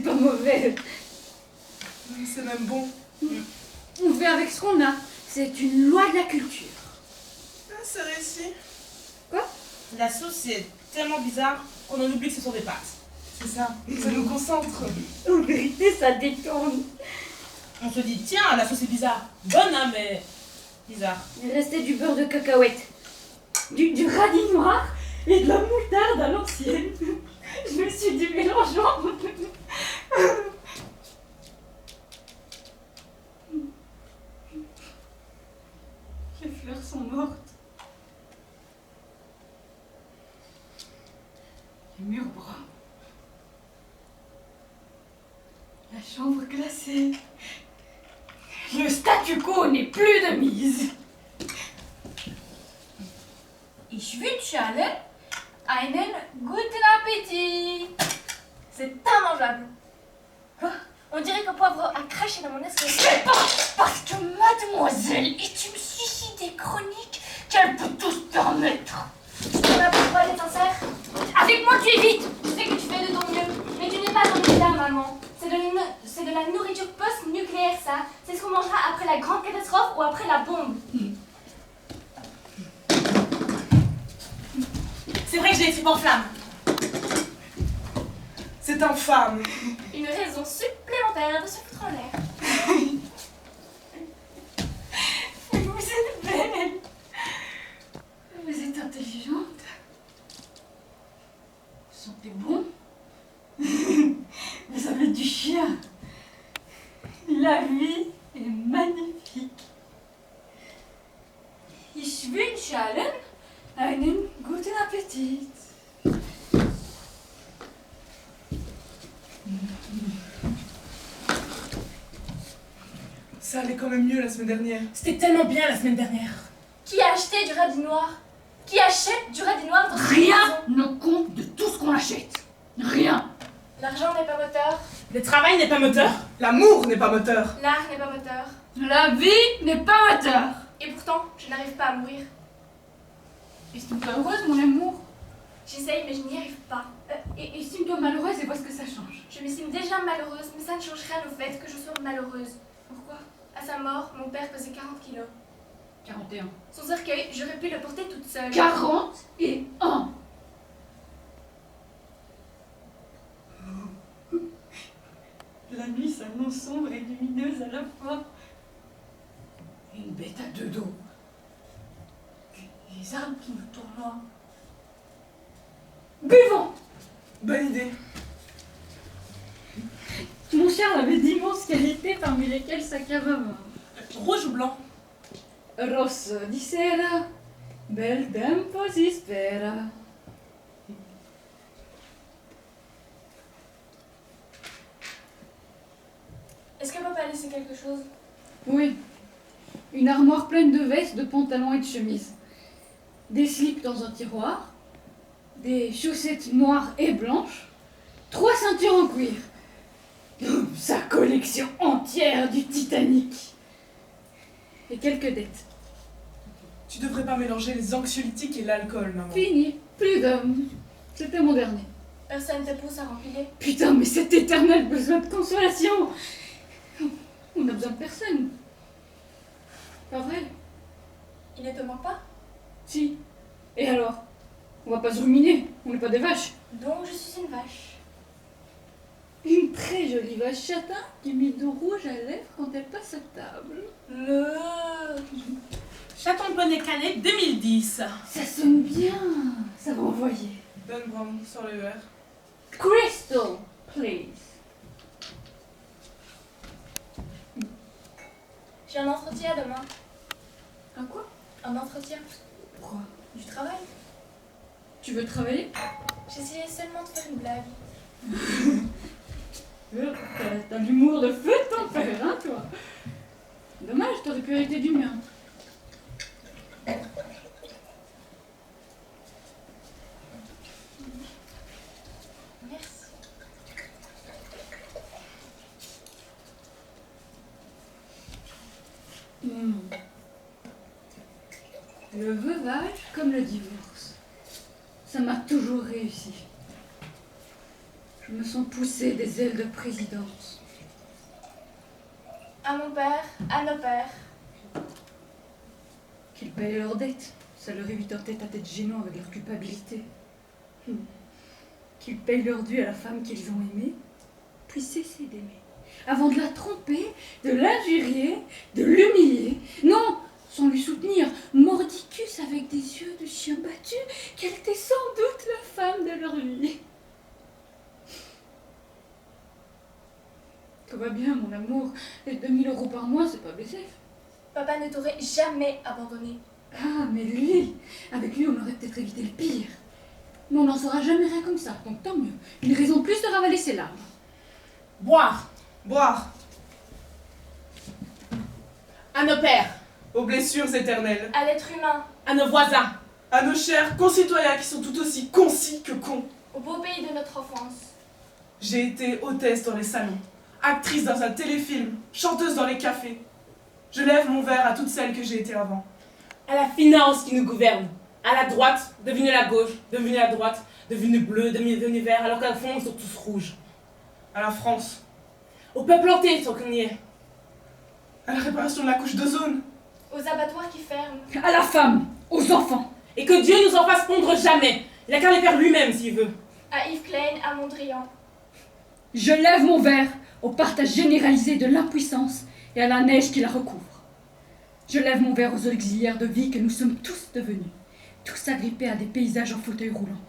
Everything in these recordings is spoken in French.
c'est pas mauvais. C'est même bon. On fait avec ce qu'on a. C'est une loi de la culture. Ah, c'est réussi. Quoi? La sauce est tellement bizarre qu'on en oublie que ce sont des pâtes. C'est ça. Ça nous concentre. En vérité, ça détourne. On se dit, tiens, la sauce est bizarre. Bonne, hein, mais bizarre. Il restait du beurre de cacahuète, du radis noir et de la moutarde à l'ancienne. Je me suis dit mélangeant. Les fleurs sont mortes. Les murs bruns. La chambre glacée. Le statu quo n'est plus de mise. Ich wünsche allen einen guten Appetit. C'est immangeable. Quoi? On dirait qu'un poivre a craché dans mon escalier. C'est pas parce que mademoiselle est une suicidée chronique qu'elle peut tout se permettre. On a pourquoi d'être sincère? Avec moi, tu évites. Je sais que tu fais de ton mieux, mais tu n'es pas en état, maman. C'est de la nourriture post-nucléaire, ça. C'est ce qu'on mangera après la grande catastrophe ou après la bombe. C'est vrai que j'ai les tripes en flammes. C'est infâme. Une raison supplémentaire de se foutre en l'air. Vous êtes belle. Vous êtes intelligente. Vous sentez bon. Vous avez du chien. La vie est magnifique. Ich wünsche allen einen guten Appetit. Ça allait quand même mieux la semaine dernière. C'était tellement bien la semaine dernière. Qui a acheté du radis noir? Qui achète du radis noir dans une Rien maison? ne compte de tout ce qu'on achète. Rien. L'argent n'est pas moteur. Le travail n'est pas moteur. L'amour n'est pas moteur. L'art n'est pas moteur. La vie n'est pas moteur. Et pourtant, je n'arrive pas à mourir. Estime-toi heureuse, mon amour. J'essaye, mais je n'y arrive pas. Et estime-toi malheureuse et vois ce que ça change. Je m'estime déjà malheureuse, mais ça ne change rien au fait que je sois malheureuse. Pourquoi? À sa mort, mon père pesait 40 kilos. 41. Son cercueil, j'aurais pu le porter toute seule. 41. La nuit s'annonce sombre et lumineuse à la fois. Une bête à deux dos. Les arbres qui nous tournoient. Buvons! Bonne idée. Mon Charles avait d'immenses qualités, parmi lesquelles sa cave à vin. Rouge ou blanc? Rosso di sera, bel tempo si spera. Est-ce que papa a laissé quelque chose? Oui, une armoire pleine de vestes, de pantalons et de chemises. Des slips dans un tiroir, des chaussettes noires et blanches, 3 ceintures en cuir. Sa collection entière du Titanic. Et quelques dettes. Tu devrais pas mélanger les anxiolytiques et l'alcool, maman. Fini, plus d'hommes. C'était mon dernier. Personne te pousse à rempiler. Putain, mais cet éternel besoin de consolation. On a besoin de personne. Pas vrai? Il ne te manque pas? Si. Et alors? On va pas se ruminer, on n'est pas des vaches. Donc je suis une vache. Une très jolie vache châtain qui met du rouge à lèvres quand elle passe à table. Chaton poney canet 2010. Ça sonne bien. Ça va envoyer. Donne Brown sur le verre. Crystal, please. J'ai un entretien demain. Un quoi? Un entretien. Pourquoi? Du travail. Tu veux travailler? J'essayais seulement de faire une blague. T'as l'humour de feu de ton père, hein, toi? Dommage, t'aurais pu hériter du mien. Merci. Le veuvage comme le divorce. Ça m'a toujours réussi. me sont poussées des ailes de présidence. À mon père, à nos pères. Qu'ils payent leurs dettes, ça leur évite un tête-à-tête gênant avec leur culpabilité. Qu'ils payent leur dû à la femme qu'ils ont aimée, puis cesser d'aimer. Avant de la tromper, de l'injurier, de l'humilier. Non, sans lui soutenir, mordicus avec des yeux de chien battu, qu'elle était sans doute la femme de leur vie. Tout va bien, mon amour. Les 2000 € par mois, c'est pas baisé. Papa ne t'aurait jamais abandonné. Ah, mais lui, avec lui, on aurait peut-être évité le pire. Mais on n'en saura jamais rien comme ça, donc tant mieux. Une raison de plus de ravaler ses larmes. Boire Boire à nos pères, aux blessures éternelles, À l'être humain, à nos voisins, à nos chers concitoyens qui sont tout aussi concis que cons. au beau pays de notre enfance. J'ai été hôtesse dans les salons, actrice dans un téléfilm, chanteuse dans les cafés. Je lève mon verre à toutes celles que j'ai été avant. à la finance qui nous gouverne, à la droite, devenue la gauche, devenue la droite, devenue bleue, devenue vert, alors qu'au fond, ils sont tous rouges. À la France, Au peuple entier, sans qu'on y est. à la réparation de la couche d'ozone, Aux abattoirs qui ferment. À la femme, aux enfants. Et que Dieu nous en fasse pondre jamais. Il a qu'à les faire lui-même s'il veut. À Yves Klein, à Mondrian. Je lève mon verre au partage généralisé de l'impuissance et à la neige qui la recouvre. Je lève mon verre aux auxiliaires de vie que nous sommes tous devenus, tous agrippés à des paysages en fauteuil roulant.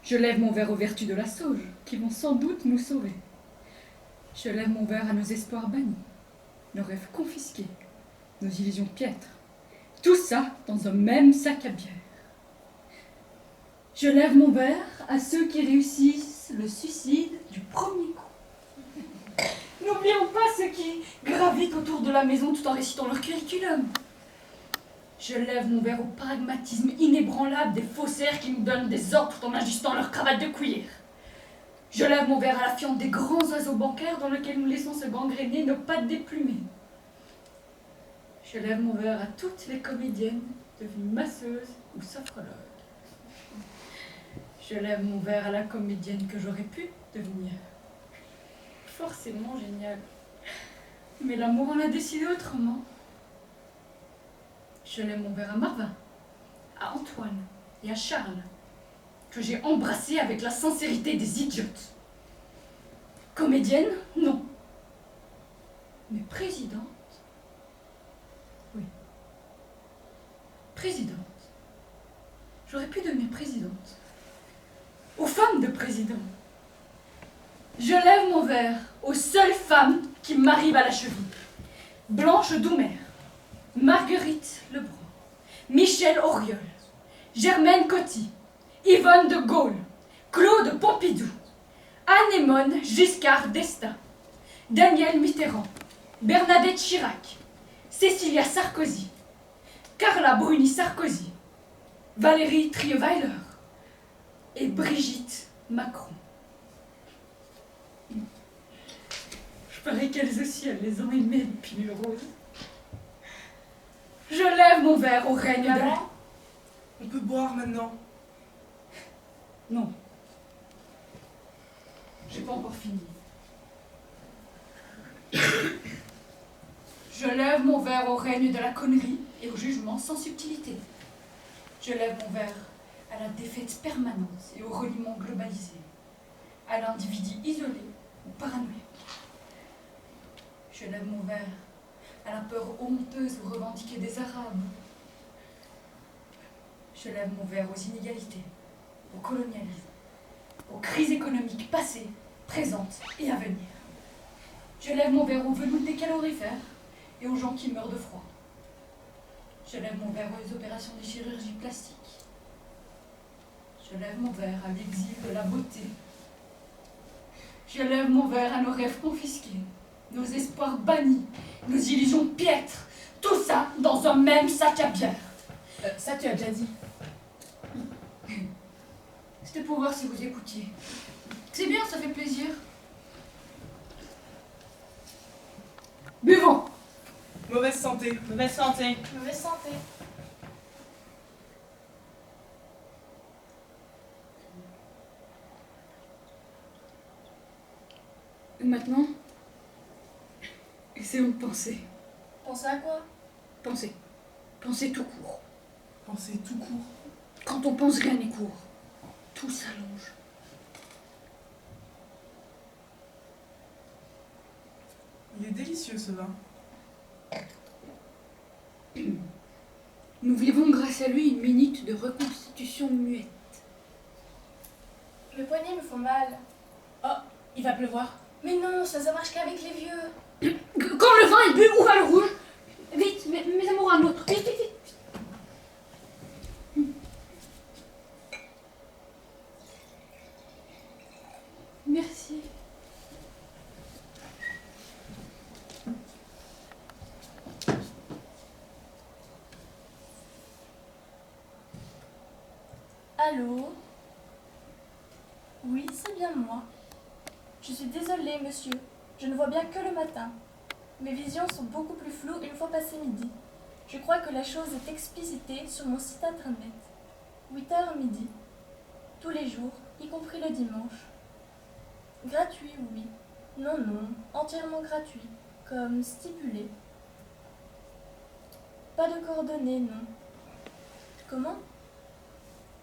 Je lève mon verre aux vertus de la sauge, qui vont sans doute nous sauver. Je lève mon verre à nos espoirs bannis, nos rêves confisqués, nos illusions piètres. Tout ça dans un même sac à bière. Je lève mon verre à ceux qui réussissent le suicide du premier coup. N'oublions pas ceux qui gravitent autour de la maison tout en récitant leur curriculum. Je lève mon verre au pragmatisme inébranlable des faussaires qui nous donnent des ordres tout en ajustant leur cravate de cuir. Je lève mon verre à la fiente des grands oiseaux bancaires dans lesquels nous laissons se gangréner nos pattes déplumées. Je lève mon verre à toutes les comédiennes devenues masseuses ou sophrologues. Je lève mon verre à la comédienne que j'aurais pu devenir. Forcément génial. Mais l'amour en a décidé autrement. Je lève mon verre à Marvin, à Antoine et à Charles, que j'ai embrassés avec la sincérité des idiotes. Comédienne, non. Mais présidente, oui. Présidente. J'aurais pu devenir présidente. Aux femmes de président. Je lève mon verre aux seules femmes qui m'arrivent à la cheville. Blanche Doumer, Marguerite Lebrun, Michel Auriol, Germaine Coty, Yvonne de Gaulle, Claude Pompidou, Anémone Giscard d'Estaing, Daniel Mitterrand, Bernadette Chirac, Cécilia Sarkozy, Carla Bruni Sarkozy, Valérie Trierweiler et Brigitte Macron. Je parie qu'elles aussi, elles les ont aimées, les pilules roses. Je lève mon verre au règne de la... on peut boire maintenant. Non. J'ai pas encore fini. Je lève mon verre au règne de la connerie et au jugement sans subtilité. Je lève mon verre à la défaite permanente et au reniement globalisé, à l'individu isolé ou paranoïaque. Je lève mon verre à la peur honteuse ou revendiquée des Arabes. Je lève mon verre aux inégalités, au colonialisme, aux crises économiques passées, présentes et à venir. Je lève mon verre au velours des calorifères et aux gens qui meurent de froid. Je lève mon verre aux opérations de chirurgie plastique. Je lève mon verre à l'exil de la beauté. Je lève mon verre à nos rêves confisqués, nos espoirs bannis, nos illusions piètres. Tout ça dans un même sac à bière. Ça, tu as déjà dit. C'était pour voir si vous écoutiez. C'est bien, ça fait plaisir. Buvons. Mauvaise santé. Mauvaise santé. Mauvaise santé. maintenant, essayons de penser. Pensez à quoi? Penser. Penser tout court. Pensez tout court. Quand on pense, rien n'est court. Tout s'allonge. Il est délicieux ce vin. Nous vivons grâce à lui une minute de reconstitution muette. Mes poignets me font mal. Il va pleuvoir. Mais non, ça marche qu'avec les vieux. Quand le vin est bu, où va le rouge? Vite, mes amours, un autre. Vite, vite, vite. Merci. Allô? Oui, c'est bien moi. Je suis désolée, monsieur. Je ne vois bien que le matin. Mes visions sont beaucoup plus floues une fois passé midi. Je crois que la chose est explicitée sur mon site internet. 8h midi. Tous les jours, y compris le dimanche. Gratuit, oui. Non, non, entièrement gratuit, comme stipulé. Pas de coordonnées, non. Comment?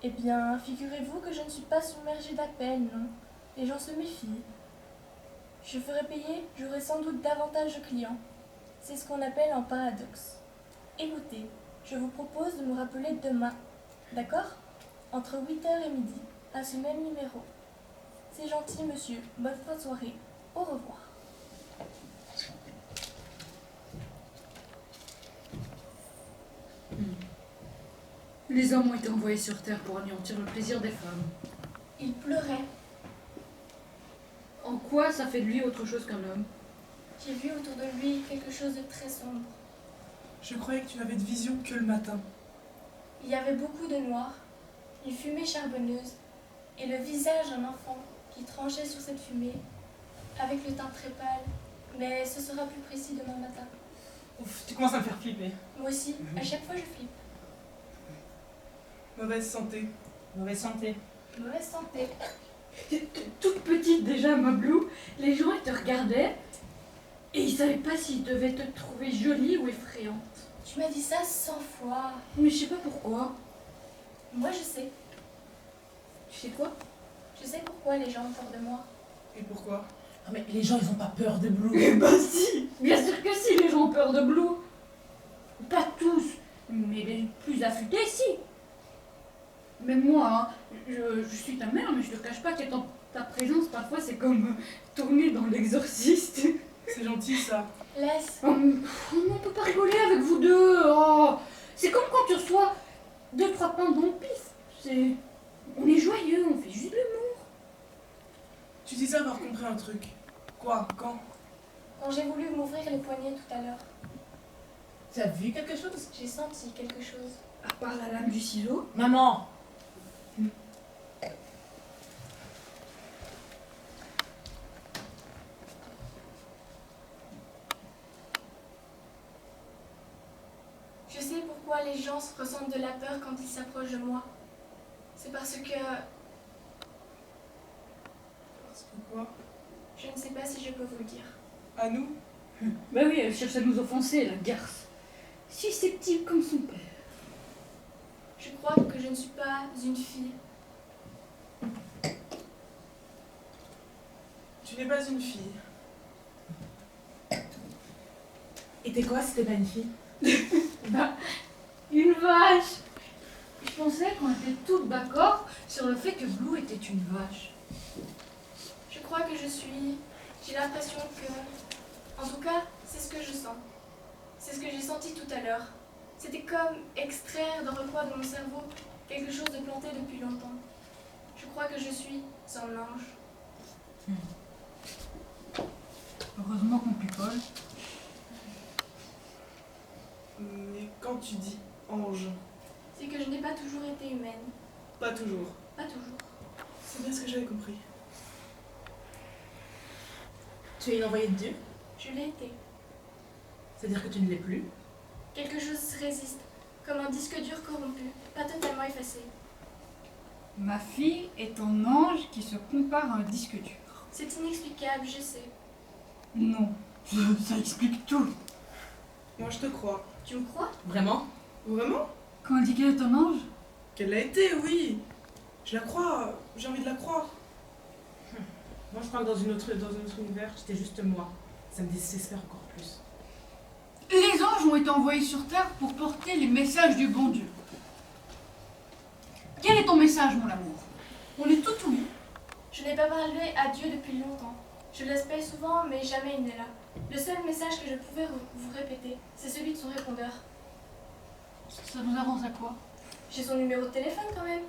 Eh bien, figurez-vous que je ne suis pas submergée d'appels, non. Les gens se méfient. Je ferai payer, j'aurai sans doute davantage de clients. C'est ce qu'on appelle un paradoxe. Écoutez, je vous propose de me rappeler demain, d'accord? Entre 8h et midi, à ce même numéro. C'est gentil, monsieur. Bonne fin de soirée. Au revoir. Les hommes ont été envoyés sur Terre pour anéantir le plaisir des femmes. Il pleurait. En quoi ça fait de lui autre chose qu'un homme? J'ai vu autour de lui quelque chose de très sombre. Je croyais que tu n'avais de vision que le matin. Il y avait beaucoup de noir, une fumée charbonneuse, et le visage d'un enfant qui tranchait sur cette fumée, avec le teint très pâle. Mais ce sera plus précis demain matin. Ouf, tu commences à me faire flipper. Moi aussi, à chaque fois je flippe. Mauvaise santé. Mauvaise santé. Mauvaise santé. Toute petite déjà, ma Blue, les gens ils te regardaient et ils savaient pas s'ils devaient te trouver jolie ou effrayante. Tu m'as dit ça 100 fois. Mais je sais pas pourquoi. Moi je sais. Tu sais quoi? Je sais pourquoi les gens ont peur de moi. Et pourquoi? Ah, mais les gens, ils ont pas peur de Blue. Eh ben si! Bien sûr que si, les gens ont peur de Blue. Pas tous, mais les plus affûtés, si. Même moi, hein, je suis ta mère, mais je te cache pas qu'être en ta présence, parfois, c'est comme tourner dans l'exorciste. C'est gentil ça. Laisse. On peut pas rigoler avec vous deux. Oh. C'est comme quand tu reçois 2-3 pains dans le pif. On est joyeux, on fait juste de l'humour. Tu disais avoir compris un truc. Quoi? Quand? Quand j'ai voulu m'ouvrir les poignets tout à l'heure, Tu as vu quelque chose? j'ai senti quelque chose. À part la lame du ciseau. Maman! Je sais pourquoi les gens ressentent de la peur quand ils s'approchent de moi. C'est parce que Parce que quoi? je ne sais pas si je peux vous le dire. À nous? Bah oui, elle cherche à nous offenser, la garce. Susceptible comme son père. Je crois que je ne suis pas une fille. Tu n'es pas une fille. Et t'es quoi, c'était pas une fille? Bah, une vache. Je pensais qu'on était toutes d'accord sur le fait que Blue était une vache. Je crois que je suis... J'ai l'impression que... En tout cas, c'est ce que je sens. C'est ce que j'ai senti tout à l'heure. C'était comme extraire d'un recoin de mon cerveau quelque chose de planté depuis longtemps. Je crois que je suis un ange. Heureusement qu'on picole. Mais quand tu dis ange, C'est que je n'ai pas toujours été humaine. pas toujours. Pas toujours. C'est bien ce que j'avais compris. Tu es une envoyée de Dieu? Je l'ai été. C'est-à-dire que tu ne l'es plus? Quelque chose résiste, comme un disque dur corrompu, pas totalement effacé. Ma fille est un ange qui se compare à un disque dur. C'est inexplicable, je sais. Non, ça explique tout. Moi, je te crois. Tu me crois? Vraiment? Vraiment? Quand elle dit qu'elle est ton ange? Qu'elle l'a été, oui. Je la crois. J'ai envie de la croire. Moi, je crois que dans un autre univers, j'étais juste moi. Ça me désespère encore plus. Les anges ont été envoyés sur Terre pour porter les messages du bon Dieu. Quel est ton message, mon amour? On est tout ouïe. Je n'ai pas parlé à Dieu depuis longtemps. Je l'appelle souvent, mais jamais il n'est là. Le seul message que je pouvais vous répéter, c'est celui de son répondeur. Ça nous avance à quoi? J'ai son numéro de téléphone quand même.